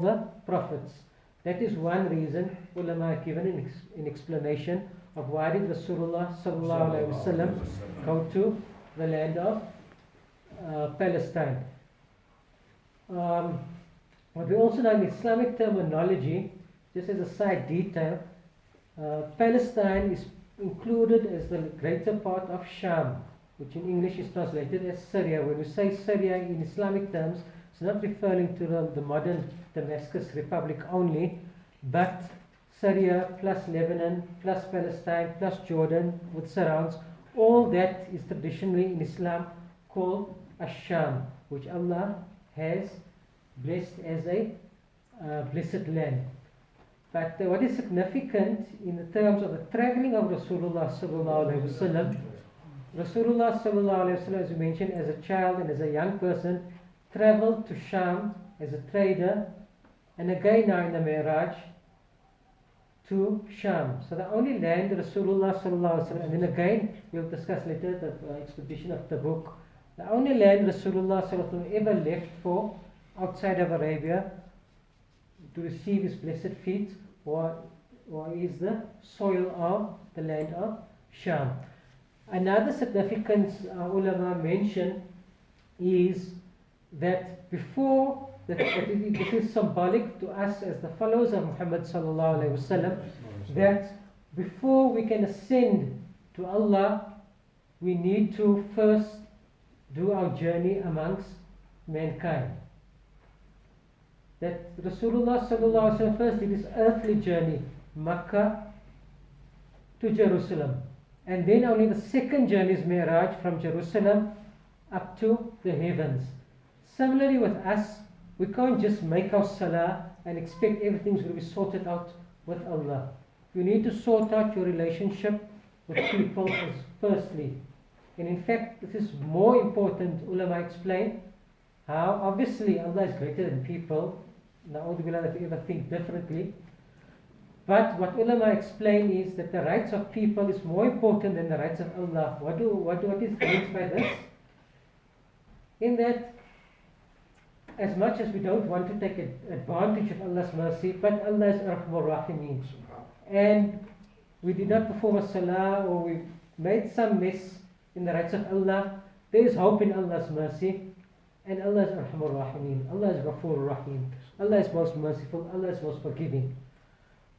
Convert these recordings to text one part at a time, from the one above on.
the prophets. That is one reason ulama have given an explanation of why did Rasūlullāh sallallahu alaihi wasallam go to the land of Palestine. What we also know in Islamic terminology, just as a side detail, Palestine is included as the greater part of Sham, which in English is translated as Syria. When we say Syria in Islamic terms, it's not referring to the modern Damascus Republic only, but Syria plus Lebanon plus Palestine plus Jordan with surrounds, all that is traditionally in Islam called Ash-Sham, which Allah has blessed as a blessed land. But what is significant in the terms of the traveling of Rasūlullāh sallallahu alaihi wasallam, Rasūlullāh sallallahu alaihi wasallam, as we mentioned, as a child and as a young person, traveled to Sham as a trader, and again now in the Miʿrāj to Sham. So the only land Rasūlullāh sallallahu alaihi wasallam, and then again we'll discuss later the expedition of Tabuk, the only land Rasūlullāh sallallahu alaihi wasallam ever left for outside of Arabia to receive his blessed feet or is the soil of the land of Sham. Another significance ulama mention is that before, this is symbolic to us as the followers of Muhammad sallallahu alaihi wasallam, that before we can ascend to Allah, we need to first do our journey amongst mankind. That Rasūlullāh sallallahu alaihi wasallam first did his earthly journey, Makkah to Jerusalem, and then only the second journey is Mi'rāj from Jerusalem up to the heavens. Similarly with us, we can't just make our Ṣalāh and expect everything's going to be sorted out with Allah. You need to sort out your relationship with people as firstly. And in fact, this is more important, ulama explain, how obviously Allah is greater than people. Na'udhu if you ever think differently. But what ulama explain is that the rights of people is more important than the rights of Allah. What is meant by this? In that, as much as we don't want to take advantage of Allah's mercy, but Allah is Ar-Rahmur Rahimeen, and we did not perform a Ṣalāh or we made some mess in the rights of Allah, there is hope in Allah's mercy, and Allah is Ar-Rahmur Rahimeen. Allah is Ghafur Rahim. Allah is most merciful. Allah is most forgiving.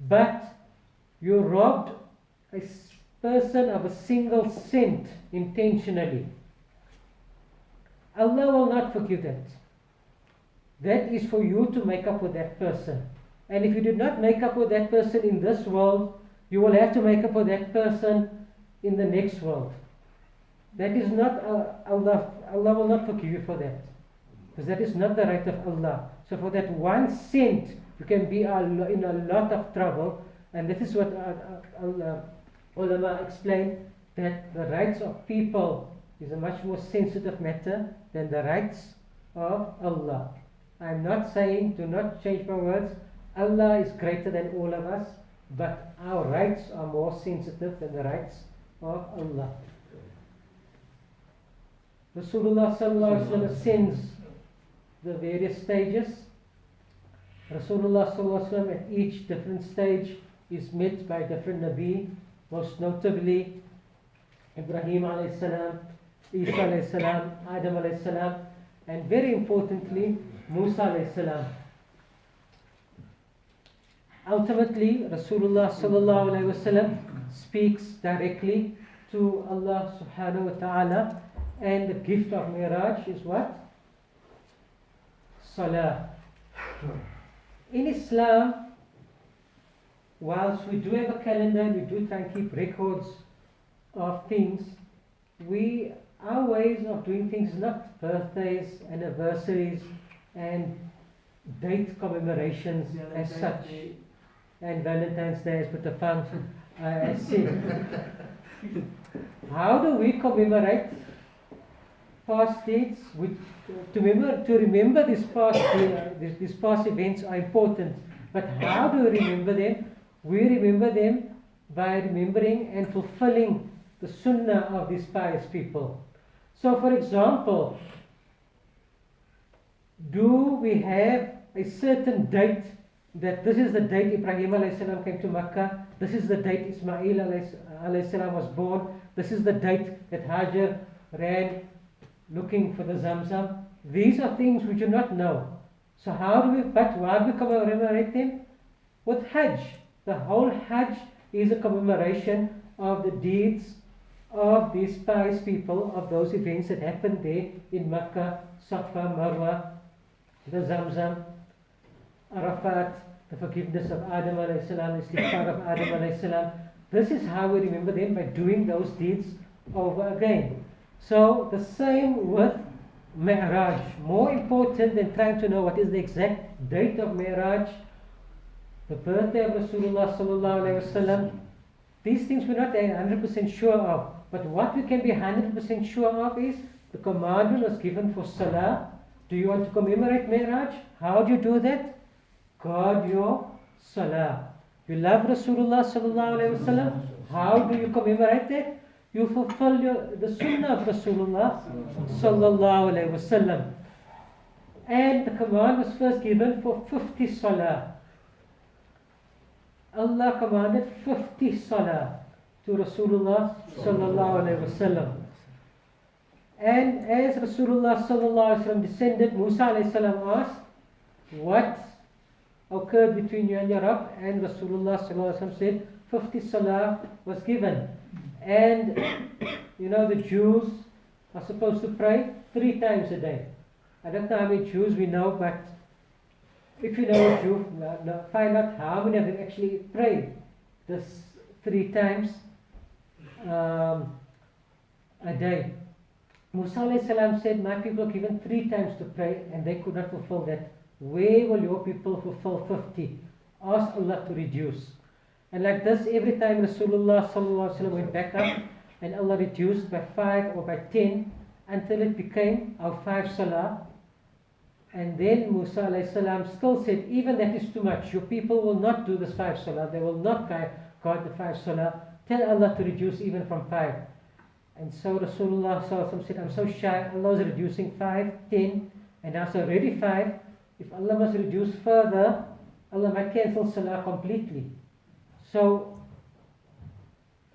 But you robbed a person of a single cent intentionally. Allah will not forgive that. That is for you to make up with that person. And if you did not make up with that person in this world, you will have to make up with that person in the next world. That is not Allah. Allah will not forgive you for that, because that is not the right of Allah. So for that 1 cent, you can be in a lot of trouble. And this is what ulama explain, that the rights of people is a much more sensitive matter than the rights of Allah. I'm not saying, do not change my words, Allah is greater than all of us, but our rights are more sensitive than the rights of Allah. Rasūlullāh sallallahu alaihi wasallam ascends the various stages. Rasūlullāh sallallahu alaihi wasallam at each different stage is met by different Nabi, most notably Ibrahim alayhi salam, Isa alayhi salam, Adam alayhi salam, and very importantly Musa alayhi salam. Ultimately, Rasūlullāh sallallahu alaihi wasallam speaks directly to Allah subhanahu wa ta'ala, and the gift of Mi'rāj is what? Ṣalāh. In Islam, whilst we do have a calendar, we do try and keep records of things, our ways of doing things is not birthdays, anniversaries, and date commemorations as such, and Valentine's Day, as Peter Pan has said. How do we commemorate past dates? To remember these past events are important, but how do we remember them? We remember them by remembering and fulfilling the sunnah of these pious people. So for example, do we have a certain date, that this is the date Ibrahim alayhi salam came to Makkah, this is the date Ismail alayhi salam was born, this is the date that Hajar ran looking for the Zamzam. These are things we do not know. So how do we, but why do we commemorate them? With Hajj. The whole Hajj is a commemoration of the deeds of these pious people, of those events that happened there in Makkah, Safa, Marwa, the Zamzam, Arafat, the forgiveness of Adam alayhi salam, the istighfar of Adam alayhi salam. This is how we remember them, by doing those deeds over again. So the same with Mi'rāj. More important than trying to know what is the exact date of Mi'rāj, the birthday of Rasūlullāh sallallahu alayhi wasallam. These things we're not 100% sure of. But what we can be 100% sure of is the commandment was given for Ṣalāh. Do you want to commemorate Mi'rāj? How do you do that? Guard your Ṣalāh. You love Rasūlullāh sallallahu alayhi wasallam. How do you commemorate that? You fulfill the sunnah of Rasūlullāh sallallahu alayhi wasallam. And the command was first given for 50 Ṣalāh. Allah commanded 50 Ṣalāh to Rasūlullāh sallallahu alayhi wasallam. And as Rasūlullāh sallallahu alayhi wasallam descended, Musa alayhi salam asked, what occurred between you and your Rabb? And Rasūlullāh sallallahu alayhi wasallam said, 50 Ṣalāh was given. And you know, the Jews are supposed to pray 3 times a day. I don't know how many Jews we know, but if you know a Jew, find out how many of them actually pray this 3 times a day. Musa alayhi salam said, my people are given 3 times to pray and they could not fulfill that. Where will your people fulfill 50? Ask Allah to reduce. And like this, every time Rasūlullāh sallallahu alaihi wasallam went back up, and Allah reduced by 5 or by 10 until it became our 5 Ṣalāh. And then Musa alayhi salam still said, even that is too much. Your people will not do this 5 Ṣalāh. They will not guard the 5 Ṣalāh. Tell Allah to reduce even from 5. And so Rasūlullāh sallallahu alaihi wasallam said, I'm so shy. Allah is reducing 5, 10, and now it's already 5. If Allah must reduce further, Allah might cancel Ṣalāh completely. So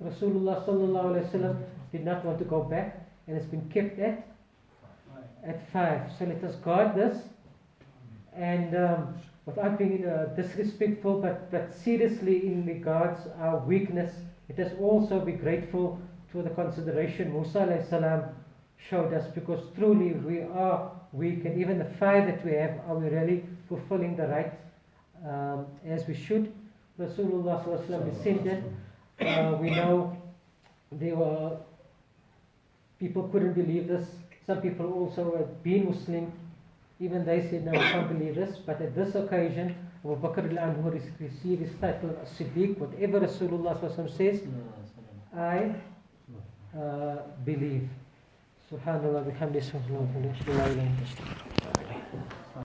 Rasūlullāh sallallahu alaihi wasallam did not want to go back, and it's been kept at 5. So let us guard this, and without being disrespectful, but seriously in regards our weakness, let us also be grateful to the consideration Musa alayhi salam showed us, because truly we are weak, and even the 5 that we have, are we really fulfilling the right as we should? Rasūlullāh sallallahu alaihi wasallam descended. We know there were people couldn't believe this. Some people also had been Muslim. Even they said, no, I can't believe this. But at this occasion, Abu Bakr al-Anhu received his title as Siddiq. Whatever Rasūlullāh sallallahu alaihi wasallam says, I believe. Subhanallah, bihamdihi, subhanallah.